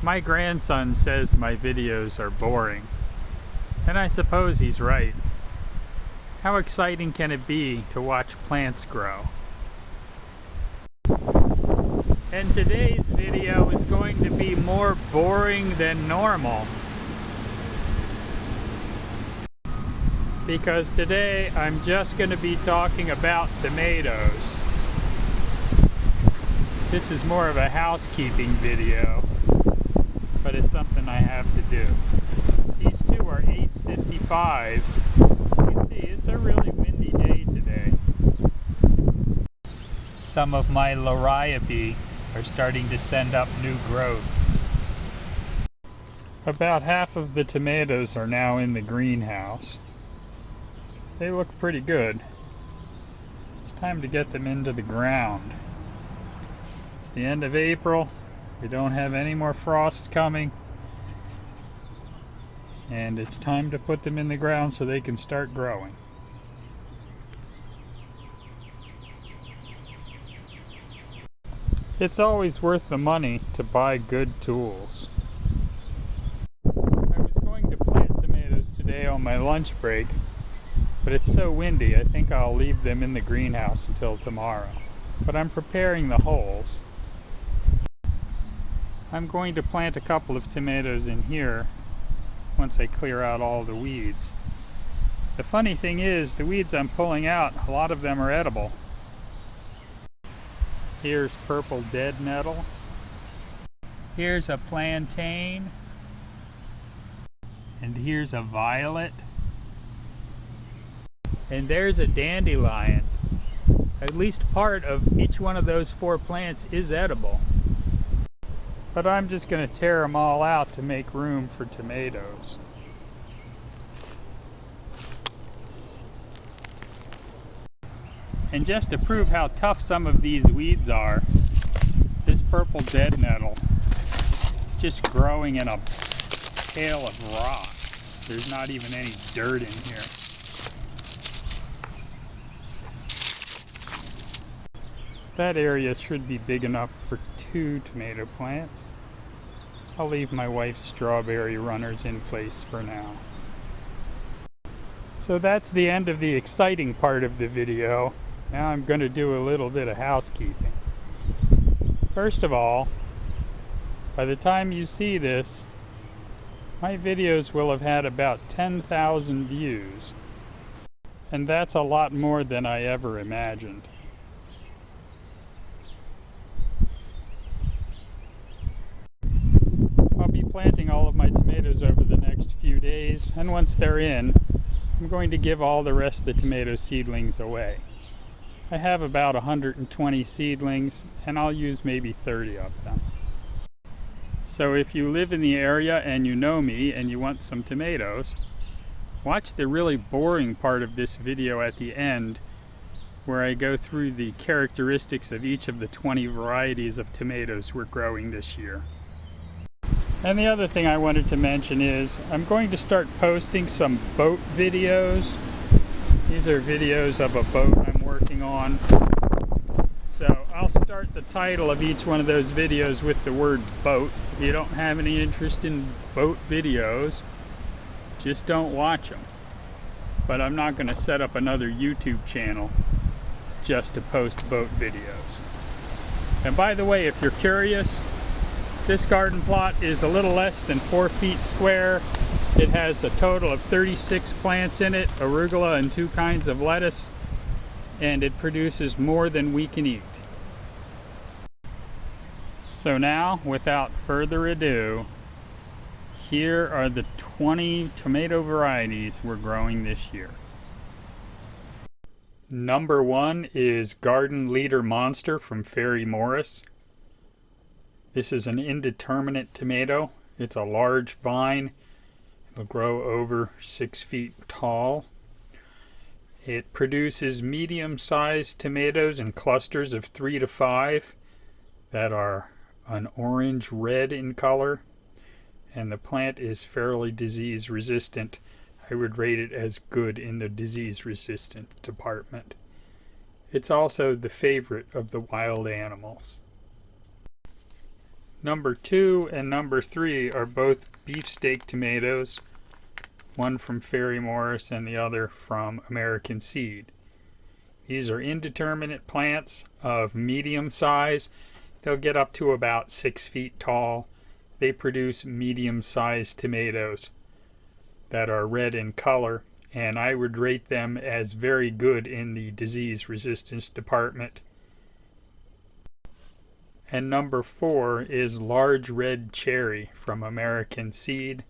My grandson says my videos are boring, and I suppose he's right. How exciting can it be to watch plants grow? And today's video is going to be more boring than normal. Because today I'm just going to be talking about tomatoes. This is more of a housekeeping video, but it's something I have to do. These two are Ace 55s. You can see it's a really windy day today. Some of my varieties are starting to send up new growth. About half of the tomatoes are now in the greenhouse. They look pretty good. It's time to get them into the ground. It's the end of April. We don't have any more frost coming. And it's time to put them in the ground so they can start growing. It's always worth the money to buy good tools. I was going to plant tomatoes today on my lunch break, but it's so windy I think I'll leave them in the greenhouse until tomorrow. But I'm preparing the holes. I'm going to plant a couple of tomatoes in here once I clear out all the weeds. The funny thing is, the weeds I'm pulling out, a lot of them are edible. Here's purple dead nettle. Here's a plantain. And here's a violet. And there's a dandelion. At least part of each one of those 4 plants is edible. But I'm just going to tear them all out to make room for tomatoes. And just to prove how tough some of these weeds are, this purple dead nettle, it's just growing in a hail of rocks. There's not even any dirt in here. That area should be big enough for 2 tomato plants. I'll leave my wife's strawberry runners in place for now. So that's the end of the exciting part of the video. Now I'm going to do a little bit of housekeeping. First of all, by the time you see this, my videos will have had about 10,000 views. And that's a lot more than I ever imagined. I'll be planting all of my tomatoes over the next few days, and once they're in, I'm going to give all the rest of the tomato seedlings away. I have about 120 seedlings, and I'll use maybe 30 of them. So if you live in the area and you know me and you want some tomatoes, watch the really boring part of this video at the end, where I go through the characteristics of each of the 20 varieties of tomatoes we're growing this year. And the other thing I wanted to mention is I'm going to start posting some boat videos. These are videos of a boat I'm working on. So I'll start the title of each one of those videos with the word boat. If you don't have any interest in boat videos, just don't watch them. But I'm not going to set up another YouTube channel just to post boat videos. And by the way, if you're curious, this garden plot is a little less than 4 feet square. It has a total of 36 plants in it, arugula and 2 kinds of lettuce, and it produces more than we can eat. So now, without further ado, here are the 20 tomato varieties we're growing this year. Number 1 is Garden Leader Monster from Ferry Morris. This is an indeterminate tomato. It's a large vine. It'll grow over 6 feet tall. It produces medium-sized tomatoes in clusters of 3 to 5 that are an orange-red in color, and the plant is fairly disease resistant. I would rate it as good in the disease resistant department. It's also the favorite of the wild animals. Number 2 and number 3 are both beefsteak tomatoes, one from Ferry Morris and the other from American Seed. These are indeterminate plants of medium size. They'll get up to about 6 feet tall. They produce medium-sized tomatoes that are red in color, and I would rate them as very good in the disease resistance department. And number 4 is large red cherry from American Seed.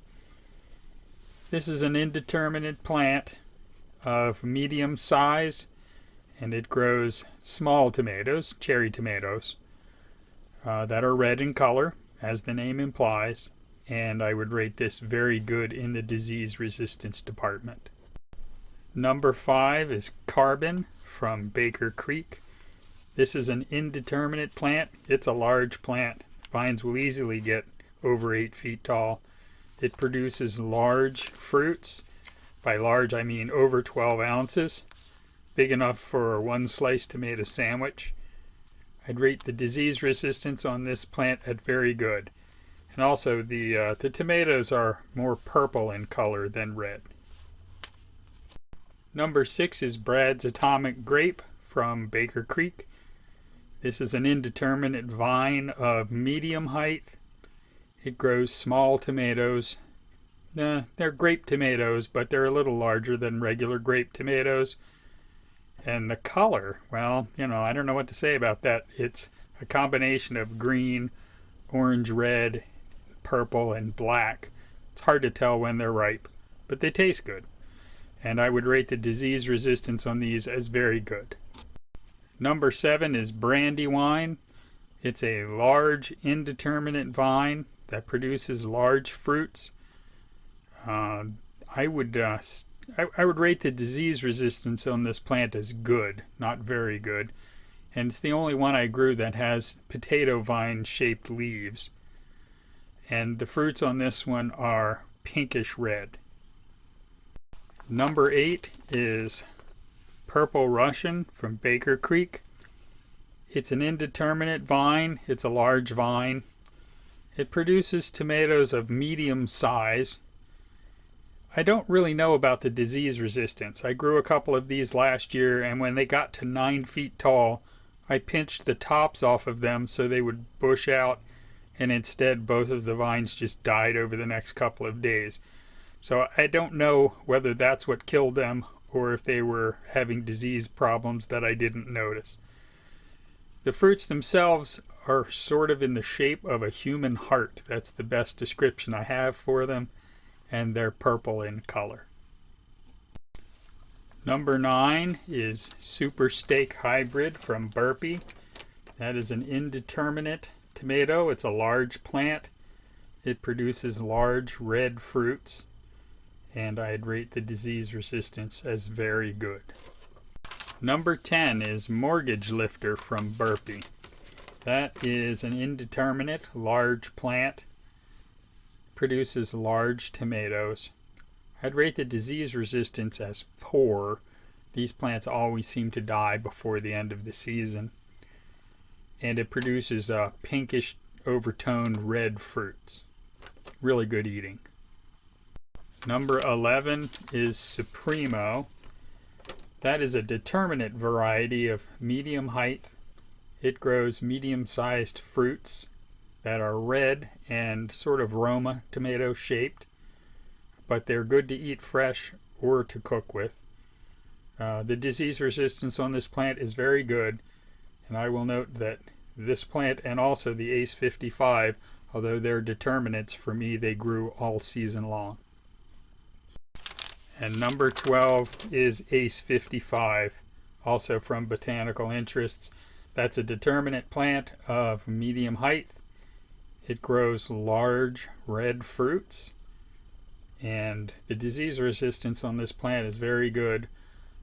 This is an indeterminate plant of medium size, and it grows small tomatoes, cherry tomatoes, that are red in color, as the name implies, and I would rate this very good in the disease resistance department. Number 5 is Carbon from Baker Creek. This is an indeterminate plant. It's a large plant. Vines will easily get over 8 feet tall. It produces large fruits. By large, I mean over 12 ounces, big enough for one sliced tomato sandwich. I'd rate the disease resistance on this plant at very good. And also the tomatoes are more purple in color than red. Number 6 is Brad's Atomic Grape from Baker Creek. This is an indeterminate vine of medium height. It grows small tomatoes. They're grape tomatoes, but they're a little larger than regular grape tomatoes. And the color, well, I don't know what to say about that. It's a combination of green, orange, red, purple, and black. It's hard to tell when they're ripe, but they taste good. And I would rate the disease resistance on these as very good. Number 7 is Brandywine. It's a large, indeterminate vine that produces large fruits. I would rate the disease resistance on this plant as good, not very good. And it's the only one I grew that has potato vine-shaped leaves. And the fruits on this one are pinkish red. Number 8 is Purple Russian from Baker Creek. It's an indeterminate vine. It's a large vine. It produces tomatoes of medium size. I don't really know about the disease resistance. I grew a couple of these last year, and when they got to 9 feet tall, I pinched the tops off of them so they would bush out, and instead both of the vines just died over the next couple of days. So I don't know whether that's what killed them or if they were having disease problems that I didn't notice. The fruits themselves are sort of in the shape of a human heart. That's the best description I have for them, and they're purple in color. Number 9 is Super Steak Hybrid from Burpee. That is an indeterminate tomato. It's a large plant. It produces large red fruits, and I'd rate the disease resistance as very good. Number 10 is Mortgage Lifter from Burpee. That is an indeterminate large plant. Produces large tomatoes. I'd rate the disease resistance as poor. These plants always seem to die before the end of the season. And it produces pinkish overtoned red fruits. Really good eating. Number 11 is Supremo. That is a determinate variety of medium height. It grows medium-sized fruits that are red and sort of Roma tomato shaped, but they're good to eat fresh or to cook with. The disease resistance on this plant is very good, and I will note that this plant and also the Ace 55, although they're determinants, for me they grew all season long. And number 12 is Ace 55, also from Botanical Interests. That's a determinate plant of medium height. It grows large red fruits, and the disease resistance on this plant is very good.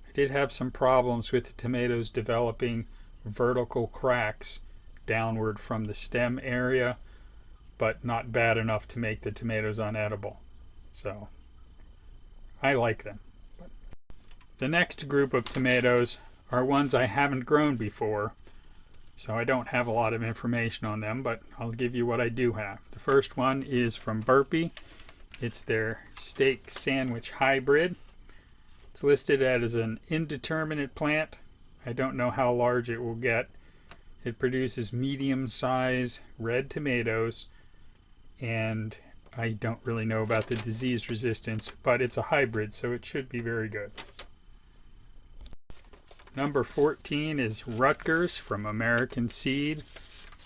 I did have some problems with the tomatoes developing vertical cracks downward from the stem area, but not bad enough to make the tomatoes unedible. So I like them. The next group of tomatoes are ones I haven't grown before. So I don't have a lot of information on them, but I'll give you what I do have. The first one is from Burpee. It's their steak sandwich hybrid. It's listed as an indeterminate plant. I don't know how large it will get. It produces medium-size red tomatoes, and I don't really know about the disease resistance, but it's a hybrid, so it should be very good. Number 14 is Rutgers from American Seed.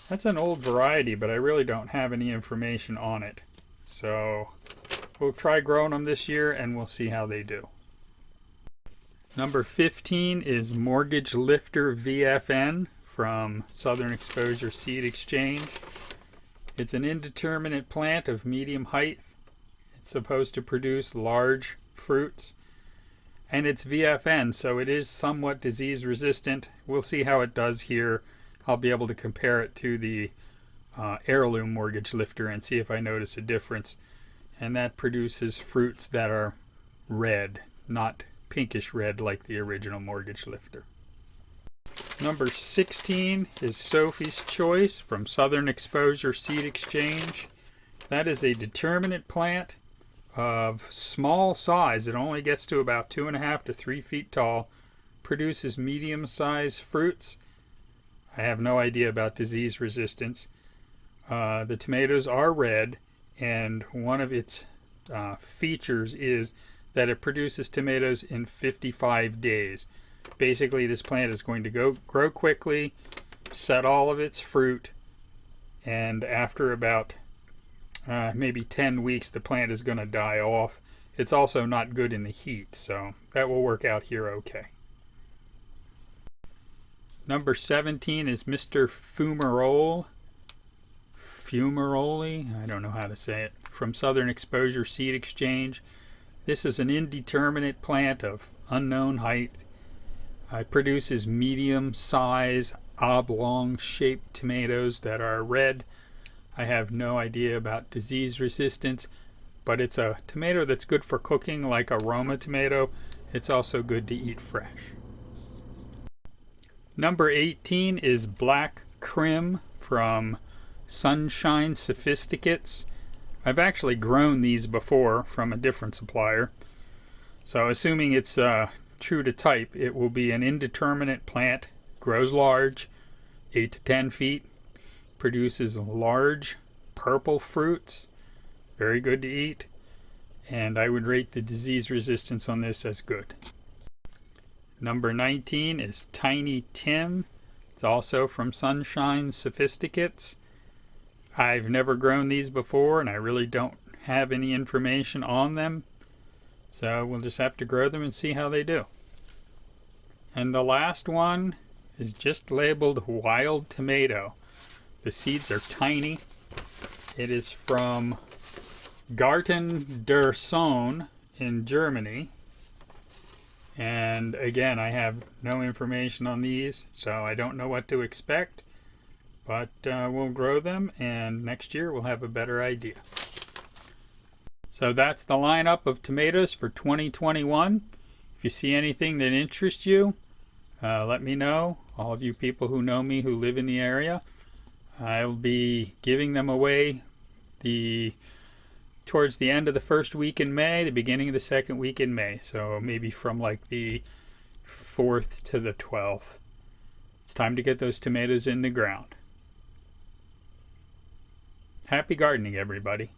That's an old variety, but I really don't have any information on it. So we'll try growing them this year and we'll see how they do. Number 15 is Mortgage Lifter VFN from Southern Exposure Seed Exchange. It's an indeterminate plant of medium height. It's supposed to produce large fruits. And it's VFN, so it is somewhat disease resistant. We'll see how it does here. I'll be able to compare it to the heirloom mortgage lifter and see if I notice a difference. And that produces fruits that are red, not pinkish red like the original mortgage lifter. Number 16 is Sophie's Choice from Southern Exposure Seed Exchange. That is a determinate plant of small size. It only gets to about 2.5 to 3 feet tall. Produces medium-sized fruits. I have no idea about disease resistance. The tomatoes are red, and one of its features is that it produces tomatoes in 55 days. Basically, this plant is going to grow quickly, set all of its fruit, and after about maybe 10 weeks, the plant is going to die off. It's also not good in the heat, so that will work out here okay. Number 17 is Mr. Fumarole. Fumarole? I don't know how to say it. From Southern Exposure Seed Exchange. This is an indeterminate plant of unknown height. It produces medium-size, oblong-shaped tomatoes that are red. I have no idea about disease resistance, but it's a tomato that's good for cooking, like a Roma tomato. It's also good to eat fresh. Number 18 is Black Crim from Sunshine Sophisticates. I've actually grown these before from a different supplier. So assuming it's true to type, it will be an indeterminate plant, grows large, 8 to 10 feet, produces large purple fruits, very good to eat, and I would rate the disease resistance on this as good. Number 19 is Tiny Tim. It's also from Sunshine Sophisticates. I've never grown these before, and I really don't have any information on them, so we'll just have to grow them and see how they do. And the last one is just labeled Wild Tomato. The seeds are tiny. It is from Garten der Sonne in Germany. And again, I have no information on these, so I don't know what to expect. But we'll grow them, and next year we'll have a better idea. So that's the lineup of tomatoes for 2021. If you see anything that interests you, let me know. All of you people who know me who live in the area, I'll be giving them away towards the end of the first week in May, the beginning of the second week in May. So maybe from like the 4th to the 12th. It's time to get those tomatoes in the ground. Happy gardening, everybody.